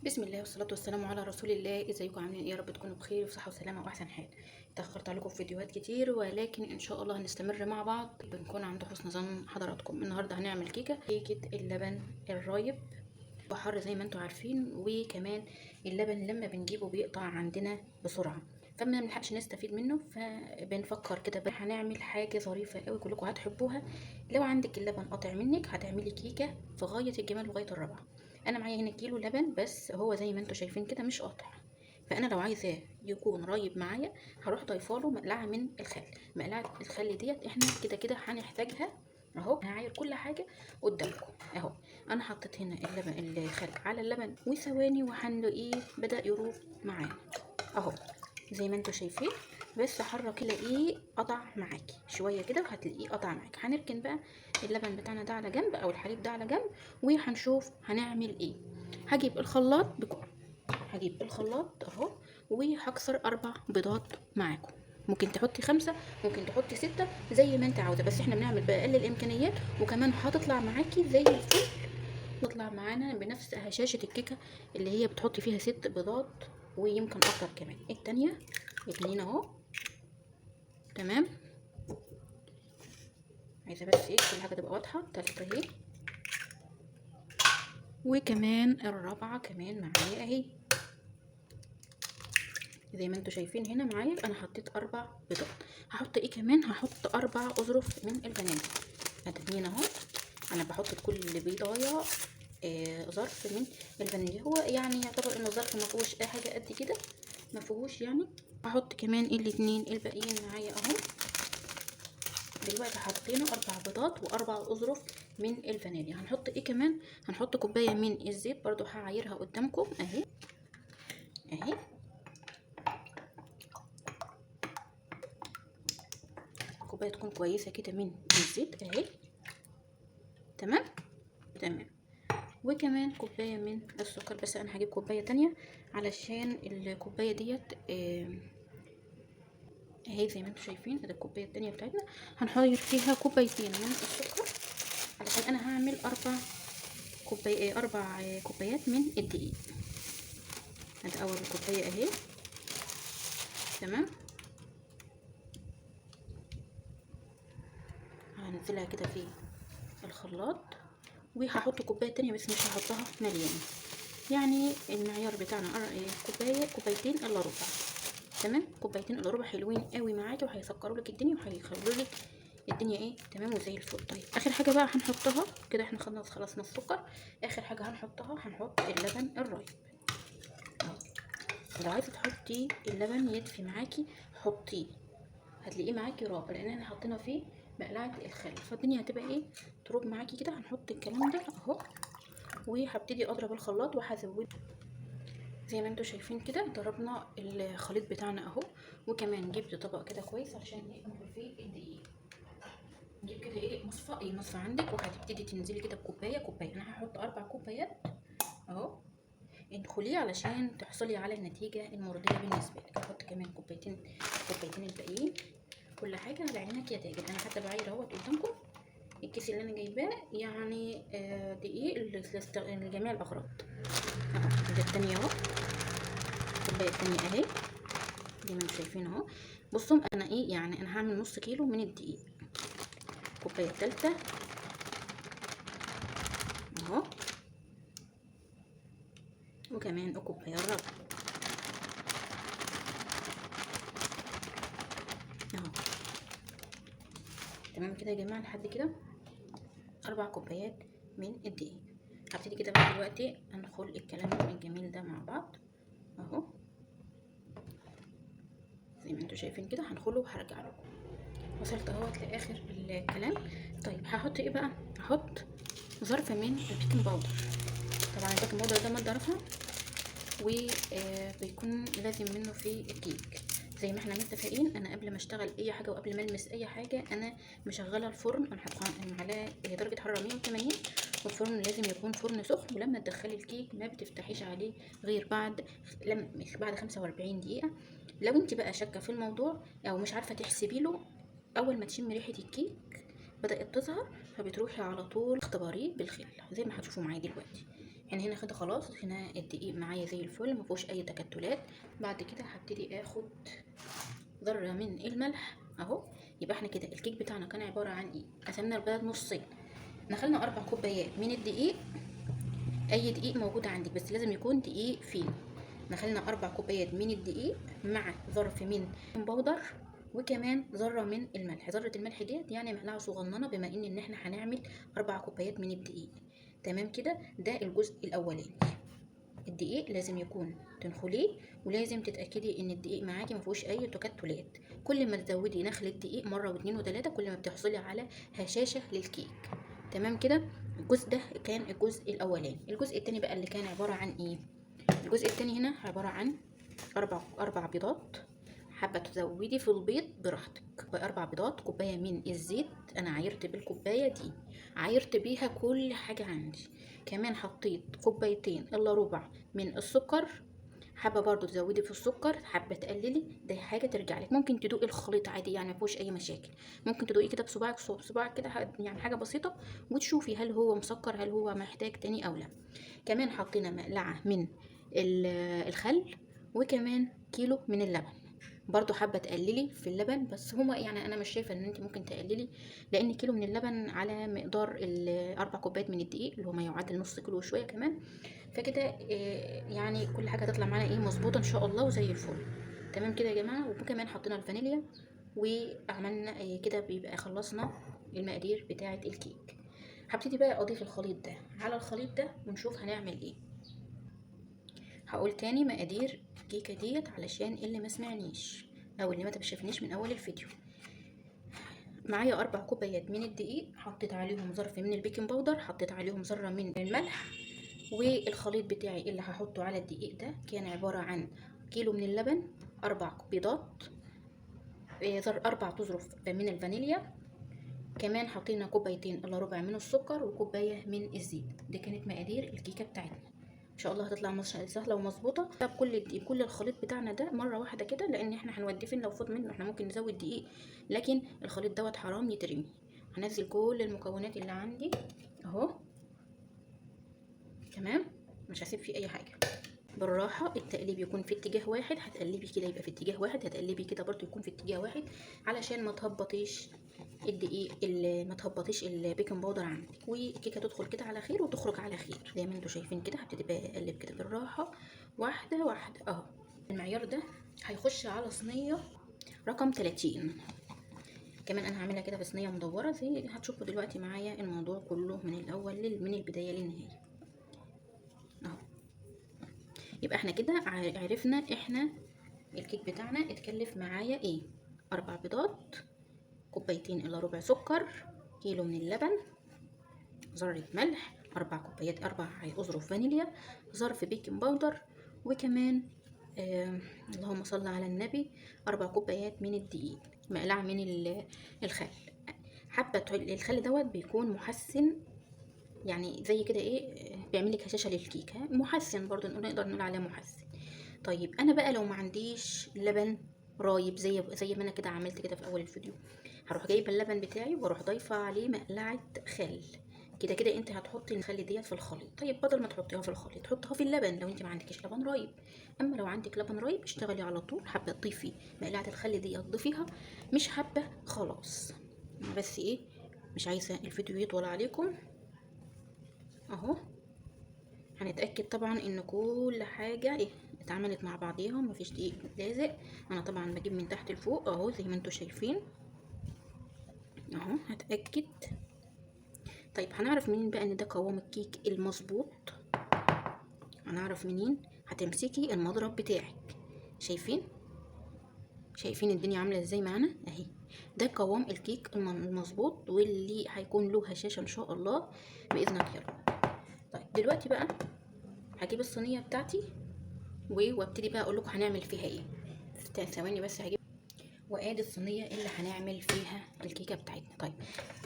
بسم الله والصلاة والسلام على رسول الله. ازيكم عاملين ايه؟ يا رب تكونوا بخير وصحة وسلامة واحسن حال. اتأخرت عليكم في فيديوهات كتير، ولكن ان شاء الله هنستمر مع بعض، بنكون عند حسن ظن حضراتكم. النهارده هنعمل كيكة اللبن الرايب وحر زي ما انتم عارفين، وكمان اللبن لما بنجيبه بيقطع عندنا بسرعة، فما بنلحقش نستفيد منه، فبنفكر كده هنعمل حاجة ظريفة قوي كلكم هتحبوها. لو عندك اللبن قاطع منك هتعملي كيكة في غاية الجمال وغاية الروعة. انا معايا هنا كيلو لبن، بس هو زي ما انتم شايفين كده مش قاطع، فانا لو عايزاه يكون رايب معايا هروح ضايفاله مقلعه من الخل. مقلعه الخل ديت احنا كده كده هنحتاجها اهو. هعاير كل حاجه قدامكم اهو. انا حطيت هنا اللبن الخل على اللبن وثواني وهنلاقيه بدا يروب معانا اهو زي ما انتم شايفين. بس حرك الاقيه قطع معاكي شويه كده وهتلاقيه قطع معاكي. هنركن بقى اللبن بتاعنا ده على جنب او الحليب ده على جنب، وهنشوف هنعمل ايه. هجيب الخلاط هجيب الخلاط اهو، وهكسر 4 بيضات معاكم. ممكن تحطي 5، ممكن تحطي 6، زي ما انت عاوزه، بس احنا بنعمل باقل الامكانيات، وكمان هتطلع معاكي زي الفل. تطلع معانا بنفس هشاشة الكيكة اللي هي بتحطي فيها 6 بيضات ويمكن اكتر كمان. التانية 2 اهو. تمام، عايزه بس ايه كل حاجه تبقى واضحه. 3 اهي، وكمان الرابعه كمان معايا اهي زي ما انتوا شايفين. هنا معايا انا حطيت 4 بيضات. هحط ايه كمان؟ هحط 4 اظرف من الفانيليا. اتنين اهو. انا بحط لكل بيضايه ظرف من الفانيليا. هو يعني يعتبر ان الظرف ما فيهوش اي حاجه قد كده، ما فيهوش يعني. هحط كمان الاتنين الباقيين معايا اهو. دلوقتي حطينا 4 بيضات و4 اظرف من الفانيليا. هنحط ايه كمان؟ هنحط كوبايه من الزيت، برضو هعايرها قدامكم اهي اهي. كوبايه تكون كويسه كده من الزيت اهي. تمام تمام. وكمان كوبايه من السكر، بس انا هجيب كوبايه تانية علشان الكوبايه ديت اهي زي ما انتم شايفين. ادي الكوبايه التانية بتاعتنا، هنحط فيها كوبايتين من السكر علشان انا هعمل 4 كوبايات من الدقيق. ادي اول كوبايه اهي. تمام، هنزلها كده في الخلاط، وهحط كوبايه تانية بس مش هحطها مليانه، يعني المعيار بتاعنا كوبايتين الا ربع. تمام، كوبايتين الا ربع حلوين قوي معاكي، وهيسكروا لك الدنيا وهيخلوا لك الدنيا ايه تمام وزي الفل. طيب اخر حاجه بقى هنحطها كده، احنا خلصنا السكر. اخر حاجه هنحط اللبن الرايب اهو. لو عايزه تحطي اللبن يدفي معاكي حطيه، هتلاقيه معاكي راب، لان احنا حطينا فيه مقلعه الخل، فالدنيا هتبقى ايه تروب معاكي كده. هنحط الكلام ده اهو، وهبتدي اضرب الخلاط وهزود زي ما انتوا شايفين كده. ضربنا الخليط بتاعنا اهو، وكمان جبت طبق كده كويس عشان ايه نحط فيه الدقيق. نجيب كده ايه مصفى، اي مصفى عندك، وهتبتدي تنزلي كده بكوبايه. انا هحط 4 كوبايات اهو. ادخليه علشان تحصلي على النتيجه المرضيه بالنسبه لك. هحط كمان كوبايتين الباقيين. كل حاجه على عينك يا تاجر. انا حتى بعاير اهوت قدامكم الكيس اللي انا جايباه، يعني دقيق لجميع الاغراض اهو. ده التانية اهو، الكوبايه التانية اهي زي ما انتم شايفين اهو. بصوا انا ايه يعني انا هعمل نص كيلو من الدقيق. الكوبايه التالتة اهو، وكمان الكوبايه الرابعه اهو. تمام كده يا جماعه لحد كده 4 كوبايات من الدقيق. هبتدي كده بقى دلوقتي ندخل الكلام الجميل ده مع بعض اهو زي ما انتوا شايفين كده. هندخله وهرجع لكم. وصلت اهوت لاخر الكلام. طيب هحط ايه بقى؟ هحط ظرف من البيكنج باودر. طبعا البيكنج باودر ده ماده رافعه، وبيكون لازم منه في الكيك زي ما احنا متفقين. انا قبل ما اشتغل اي حاجه وقبل ما المس اي حاجه انا مشغله الفرن. انا حاطه على درجه حراره 180، والفرن لازم يكون فرن سخن. ولما تدخلي الكيك ما بتفتحيش عليه غير بعد 45 دقيقه. لو انت بقى شاكه في الموضوع او مش عارفه تحسبي له، اول ما تشمي ريحه الكيك بدات تظهر فبتروحي على طول اختباريه بالخل زي ما هتشوفوا معايا دلوقتي. يعني هنا كده خلاص، هنا الدقيق معايا زي الفل مفيهوش اي تكتلات. بعد كده هبتدي اخد ذره من الملح اهو. يبقى احنا كده الكيك بتاعنا كان عباره عن ايه؟ قسمنا البلد نصين، دخلنا 4 كوبايات من الدقيق، اي دقيق موجود عندك بس لازم يكون دقيق فين. دخلنا 4 كوبايات من الدقيق مع ظرف من بودر، وكمان ذره من الملح. ذره الملح ديت يعني معلقه صغننه، بما ان احنا هنعمل 4 كوبايات من الدقيق. تمام كده، ده الجزء الاولاني. الدقيق لازم يكون تنخليه، ولازم تتاكدي ان الدقيق معاكي ما فيهوش اي تكتلات. كل ما تزودي نخل الدقيق مره واثنين وثلاثه كل ما بتحصلي على هشاشه للكيك. تمام كده. الجزء ده كان الجزء الاولاني. الجزء التاني بقى اللي كان عباره عن ايه؟ الجزء التاني هنا عباره عن اربع بيضات. حابه تزودي في البيض براحتك. 4 بيضات، كوبايه من الزيت، انا عايرت بالكوبايه دي، عايرت بيها كل حاجه عندي. كمان حطيت كوبايتين الا ربع من السكر. حابه برضو تزودي في السكر، حابه تقللي، ده حاجه ترجع لك. ممكن تدوقي الخليط عادي يعني ما فيهوش اي مشاكل. ممكن تدوقي كده بصباعك كده يعني حاجه بسيطه، وتشوفي هل هو مسكر، هل هو محتاج تاني او لا. كمان حطينا مقلعه من الخل، وكمان كيلو من اللبن. برضو حابه تقللي في اللبن، بس هما يعني انا مش شايفه ان انت ممكن تقللي، لان كيلو من اللبن على مقدار 4 كوبايات من الدقيق اللي هو ما يعادل نص كيلو وشويه كمان. فكده يعني كل حاجه هتطلع معانا ايه مظبوطه ان شاء الله وزي الفل. تمام كده يا جماعه. وكمان حطينا الفانيليا، وعملنا كده بيبقى خلصنا المقادير بتاعه الكيك. هبتدي بقى اضيف الخليط ده على الخليط ده ونشوف هنعمل ايه. هقول تاني مقادير الكيكه ديت علشان اللي ما سمعنيش او اللي ما شافنيش من اول الفيديو. معايا 4 كوبايات من الدقيق، حطيت عليهم ظرف من البيكنج باودر، حطيت عليهم ذره من الملح. والخليط بتاعي اللي هحطه على الدقيق ده كان عباره عن كيلو من اللبن، 4 بيضات، 4 تظرف من الفانيليا. كمان حطينا كوبايتين الا ربع من السكر وكوبايه من الزيت. دي كانت مقادير الكيكه بتاعتنا. ان شاء الله هتطلع سهله ومظبوطه. طب كل الخليط بتاعنا ده مره واحده كده، لان احنا هنوديه فين لو فاض منه؟ احنا ممكن نزود دقيق، لكن الخليط دوت حرام يترمي. هنزل كل المكونات اللي عندي اهو. تمام، مش هسيب فيه اي حاجه. بالراحه، التقليب يكون في اتجاه واحد. هتقلبي كده يبقى في اتجاه واحد، هتقلبي كده برضو يكون في اتجاه واحد، علشان ما تهبطيش الدقيق، اللي ما تهبطيش البيكنج باودر عندك. والكيكه تدخل كده على خير وتخرج على خير زي ما انتوا شايفين كده. هبتدي بقى اقلب كده بالراحه واحده واحده اهو. المعيار ده هيخش على صينيه رقم 30. كمان انا هعملها كده في صينيه مدوره زي هتشوفوا دلوقتي معايا الموضوع كله من الاول من البدايه للنهايه اهو. يبقى احنا كده عرفنا احنا الكيك بتاعنا اتكلف معايا ايه. 4 بيضات، كوبايتين الا ربع سكر، كيلو من اللبن، ذرة ملح، 4 كوبايات 4 اظرف فانيليا، ظرف بيكنج باودر، وكمان اللهم صل على النبي 4 كوبايات من الدقيق، مقلعة من الخل. حبة الخل دوت بيكون محسن، يعني زي كده ايه، بيعملك هشاشة للكيكة، محسن برضو نقدر نقول عليه محسن. طيب انا بقى لو ما عنديش لبن رايب زي ما انا كده عملت كده في اول الفيديو، هروح جايبه اللبن بتاعي واروح ضايفه عليه مقلعه خل. كده كده انت هتحطي الخل ديت في الخليط. طيب بدل ما تحطيها في الخليط حطها في اللبن لو انت ما عندكيش لبن رايب. اما لو عندك لبن رايب اشتغلي على طول. حابه تضيفي مقلعه الخل ديت ضيفيها، مش حابه خلاص. بس ايه، مش عايزه الفيديو يطول عليكم اهو. هنتاكد طبعا ان كل حاجه ايه اتعملت مع بعضيها، مفيش دقيق لازق. انا طبعا بجيب من تحت لفوق اهو زي ما انتوا شايفين اهو، هتاكد. طيب هنعرف منين بقى ان ده قوام الكيك المظبوط؟ هنعرف منين؟ هتمسكي المضرب بتاعك، شايفين الدنيا عامله ازاي معانا اهي. ده قوام الكيك المظبوط، واللي هيكون له هشاشه ان شاء الله باذنك يا رب. طيب دلوقتي بقى هجيب الصينيه بتاعتي وابتدي بقى اقول لكم هنعمل فيها ايه. ثواني بس هجيب. وادي الصينيه اللي هنعمل فيها الكيكه بتاعتنا. طيب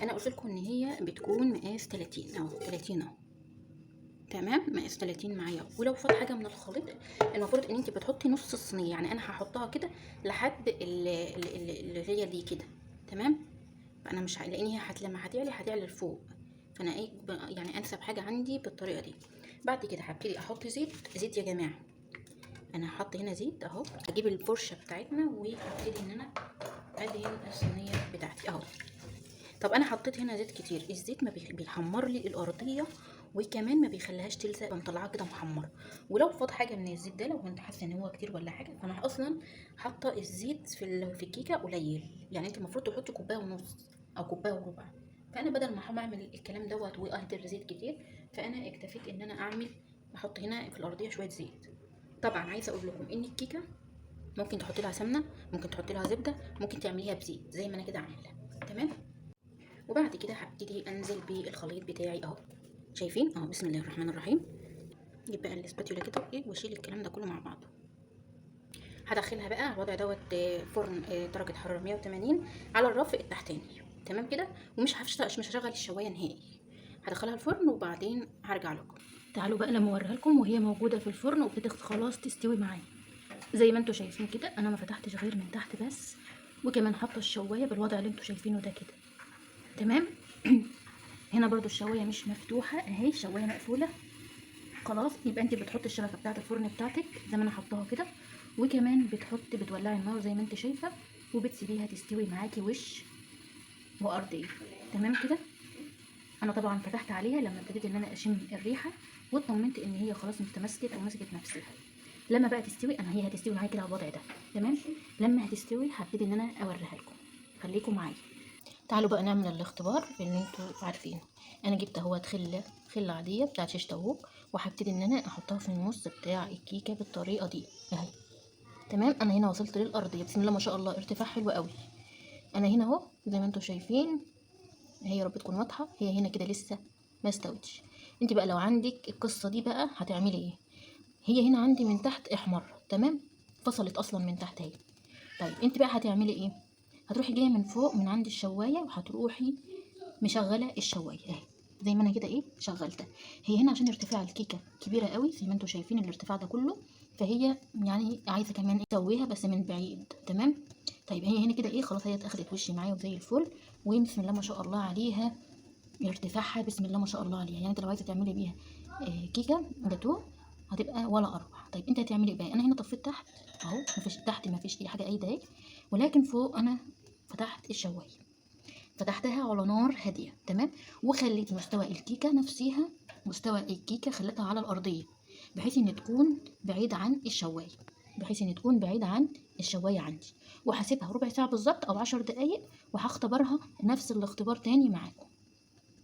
انا قلت لكم ان هي بتكون مقاس 30 اهو، 30 اهو. تمام، مقاس 30 معايا. ولو فات حاجه من الخليط المفروض ان انت بتحطي نص الصينيه، يعني انا هحطها كده لحد اللي هي دي كده. تمام، فانا مش لان هي لما هتعلي لفوق، فانا ايه يعني انسب حاجه عندي بالطريقه دي. بعد كده هبتدي احط زيت يا جماعه. انا هحط هنا زيت اهو. اجيب الفرشه بتاعتنا وهبتدي ان انا ادهن الصينيه بتاعتي اهو. طب انا حطيت هنا زيت كتير، الزيت ما بيحمر لي الارضيه، وكمان ما بيخليهاش تلزق، مطلعاها كده محمره. ولو فاض حاجه من الزيت ده، لو كنت حاسه ان هو كتير ولا حاجه، فانا اصلا حاطه الزيت في الكيكه قليل. يعني انت المفروض تحطي كوبايه ونص او كوبايه وربع. فانا بدل ما اعمل الكلام دوت واهدر زيت كتير، فانا اكتفيت ان انا احط هنا في الارضيه شويه زيت. طبعا عايزه اقول لكم ان الكيكه ممكن تحطي لها سمنه، ممكن تحطي لها زبده، ممكن تعمليها بزيت زي ما انا كده عامله. تمام. وبعد كده هبتدي انزل بالخليط بتاعي اهو. شايفين اهو؟ بسم الله الرحمن الرحيم. جيب بقى الاسباتيولا كده وايه واشيل الكلام ده كله مع بعضه. هدخلها بقى على الوضع دوت فرن درجه حراره 180 على الرف التحتاني. تمام كده. ومش مش هشغل الشوايه نهائي. هدخلها الفرن وبعدين هرجع لكم. تعالوا بقى لما اوريها لكم وهي موجوده في الفرن وابتدت خلاص تستوي معايا. زي ما انتوا شايفين كده، انا ما فتحتش غير من تحت بس، وكمان حاطه الشوايه بالوضع اللي انتوا شايفينه ده كده. تمام. هنا برضو الشوايه مش مفتوحه اهي، الشوايه مقفوله خلاص. يبقى انت بتحطي الشبكه بتاعه الفرن بتاعتك زي ما انا حطاها كده، وكمان بتولعي النار زي ما انت شايفه، وبتسيبيها تستوي معاكي وش وارضيه. تمام كده. انا طبعا فتحت عليها لما ابتديت ان انا اشم الريحه، واطمنت ان هي خلاص متمسكت او مسكت نفسها. لما بقى تستوي، هي هتستوي معايا كده على الوضع ده. تمام. لما هتستوي هبتدي ان انا اوريها لكم. خليكم معايا. تعالوا بقى نعمل الاختبار اللي انتوا عارفينه. انا جبت اهوت خله عاديه بتاعت شيش طاووق، وهبتدي ان انا احطها في النص بتاع الكيكه بالطريقه دي اهي. تمام. انا هنا وصلت للارضيه، بسم الله ما شاء الله، ارتفاع حلو قوي. انا هنا اهو زي ما انتوا شايفين، هي يا رب تكون واضحه، هي هنا كده لسه ما استوتش. انت بقى لو عندك القصه دي بقى هتعملي ايه؟ هي هنا عندي من تحت احمر، تمام، فصلت اصلا من تحت اهي. طيب انت بقى هتعملي ايه؟ هتروحي جايه من فوق من عند الشوايه، وهتروحي مشغله الشوايه اهي زي ما انا كده ايه شغلتها. هي هنا عشان ارتفاع الكيكه كبيره قوي زي ما انتم شايفين الارتفاع ده كله، فهي يعني عايزه كمان اسويها بس من بعيد. تمام. طيب هي هنا كده ايه خلاص، هي اتاخدت وشي معايا وزي الفل، وبسم الله ما شاء الله عليها ارتفاعها بسم الله ما شاء الله عليها. يعني انت لو عايزه تعملي بيها كيكه جاتوه هتبقى ولا اروع. طيب انت هتعملي ايه بقى؟ انا هنا طفيت تحت اهو، مفيش تحت مفيش اي حاجه قايده اهي، ولكن فوق انا فتحت الشوايه، فتحتها على نار هاديه. تمام. وخليت مستوى الكيكه نفسها، مستوى الكيكه خليتها على الارضيه، بحيث ان تكون بعيده عن الشوايه، عندي. وهسيبها ربع ساعه بالظبط او 10 دقايق، وهختبرها نفس الاختبار تاني معاكم.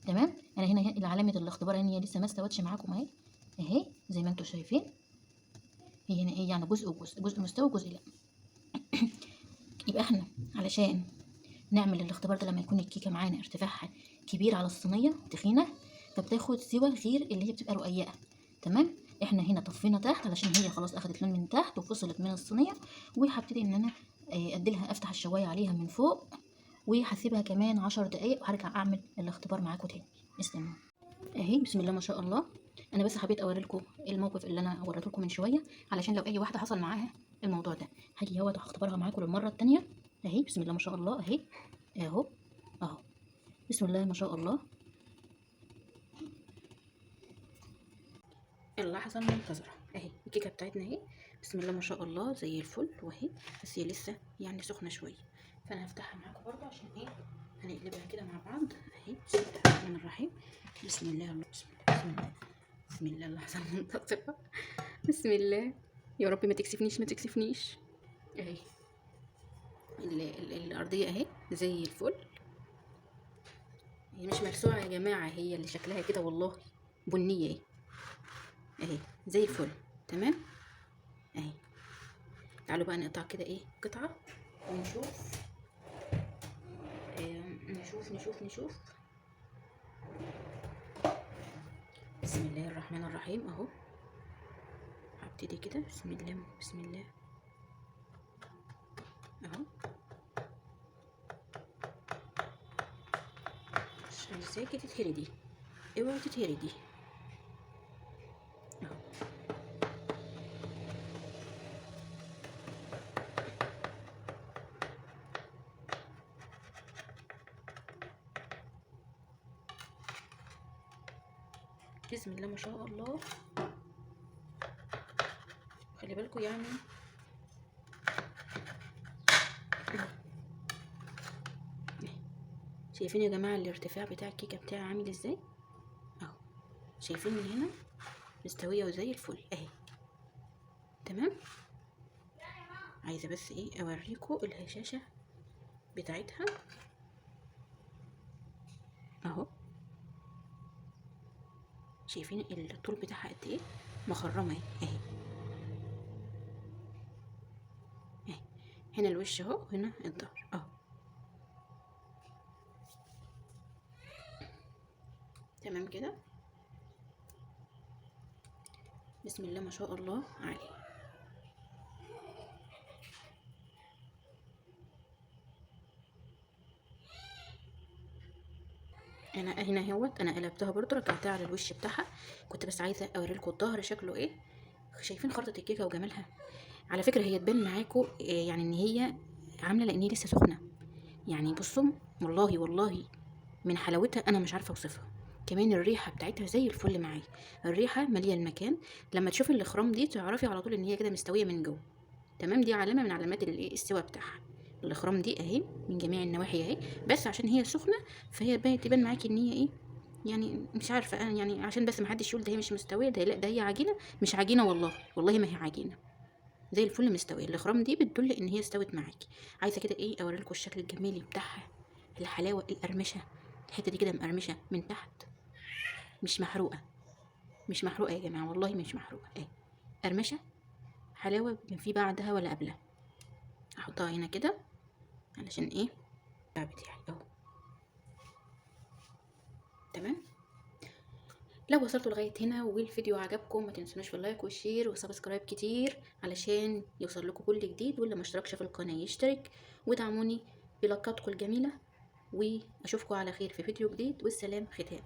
تمام. انا هنا علامه الاختبار ان هي لسه ما استوتش معاكم اهي، زي ما انتم شايفين. هي هنا ايه يعني جزء مستوي وجزء لا. يبقى احنا علشان نعمل الاختبار ده لما يكون الكيكه معانا ارتفاعها كبير على الصينيه تخينه، فبتاخد سوى غير اللي هي بتبقى رقيقه. تمام. احنا هنا طفينا تحت علشان هي خلاص اخدت لون من تحت وفصلت من الصينيه، وهبتدي ان انا اديلها افتح الشوايه عليها من فوق، وهسيبها كمان 10 دقايق وهرجع اعمل الاختبار معاكم تاني. استنوا اهي بسم الله ما شاء الله. انا بس حبيت اوري لكم الموقف اللي انا وريته لكم من شويه، علشان لو اي واحده حصل معاها الموضوع ده هاجي اهوت هختبرها معاكم للمره التانيه اهي. بسم الله ما شاء الله اهي اهو بسم الله ما شاء الله. اللحظه المنتظره اهي الكيكه بتاعتنا اهي، بسم الله ما شاء الله زي الفل، واهي بس هي لسه يعني سخنه شويه، فانا هفتحها معاكم برضه عشان ايه هنقلبها كده مع بعض اهي. بسم الله الرحمن الرحيم. بسم الله بسم الله بسم الله بسم الله. اللحظه المنتظره بسم الله. يا رب ما تكسفنيش اهي. الارضيه اهي زي الفل، هي مش ملسوعه يا جماعه، هي اللي شكلها كده والله بنيه اهي زي الفل. تمام اهي. تعالوا بقى نقطع كده ايه قطعه ونشوف نشوف. بسم الله الرحمن الرحيم اهو. هبتدي كده بسم الله اهو. مش عايزاكي تتهردي، اوعي تتهردي اهو. بسم الله ما شاء الله خلي بالكم يعني شايفين يا جماعه الارتفاع بتاع الكيكه بتاعي عامل ازاي اهو. شايفين من هنا مستويه وزي الفل اهي. تمام. عايزه بس ايه اوريكم الهشاشه بتاعتها اهو. شايفين الطول بتاعها قد ايه مخرمه اهي اهي. هنا الوش اهو وهنا الظهر اهو. تمام كده. بسم الله ما شاء الله عليه. انا هنا اهوت انا قلبتها برضو رجعتها على الوش بتاعها. كنت بس عايزه اوريلكم الظهر شكله ايه. شايفين خرطه الكيكه وجمالها. على فكره هي تبان معاكم يعني ان هي عامله لان هي لسه سخنه. يعني بصوا والله والله من حلاوتها انا مش عارفه اوصفها. كمان الريحه بتاعتها زي الفل معايا. الريحه ماليه المكان. لما تشوفي الاخرام دي تعرفي على طول ان هي كده مستويه من جوه. تمام. دي علامه من علامات السوا بتاعها. الاخرام دي اهي من جميع النواحي اهي. بس عشان هي سخنه فهي تبان معاكي ان هي ايه. يعني مش عارفه انا يعني عشان بس ما حدش يقول ده هي مش مستويه ده لا ده هي عجينه. مش عجينه والله والله ما هي عجينه. زي الفل مستويه. الاخرام دي بتدل ان هي استوت معاكي. عايزه كده ايه اوريلكم الشكل الجمالي بتاعها. الحلاوه القرمشه. الحته دي كده مقرمشه من تحت. مش محروقه. مش محروقه يا جماعه والله مش محروقه ايه. قرمشه. حلاوه في بعدها ولا قبلها. احطها هنا كده علشان ايه بتاعي اهو. تمام. لو وصلتوا لغايه هنا والفيديو عجبكم ما تنسونوش في اللايك والشير وسبسكرايب كتير علشان يوصل لكم كل جديد. واللي ما اشتركش في القناه يشترك ودعموني بلايكاتكم الجميله. واشوفكم على خير في فيديو جديد والسلام ختام.